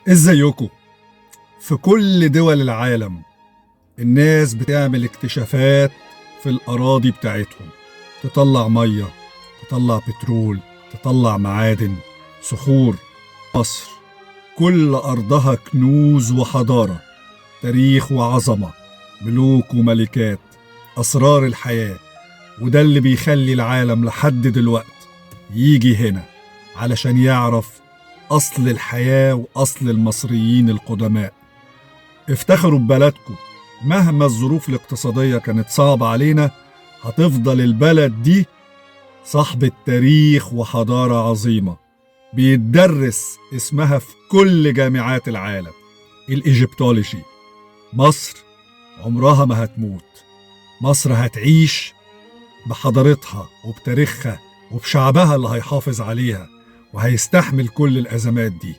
ازيكم؟ في كل دول العالم الناس بتعمل اكتشافات في الأراضي بتاعتهم، تطلع مية، تطلع بترول، تطلع معادن، صخور. مصر كل أرضها كنوز وحضارة، تاريخ وعظمة، ملوك وملكات، أسرار الحياة. وده اللي بيخلي العالم لحد دلوقت يجي هنا علشان يعرف أصل الحياة وأصل المصريين القدماء. افتخروا ببلدكم، مهما الظروف الاقتصادية كانت صعبة علينا هتفضل البلد دي صاحبة تاريخ وحضارة عظيمة بيتدرس اسمها في كل جامعات العالم، الإيجيبتولوجي. مصر عمرها ما هتموت، مصر هتعيش بحضارتها وبتاريخها وبشعبها اللي هيحافظ عليها وهيستحمل كل الأزمات دي.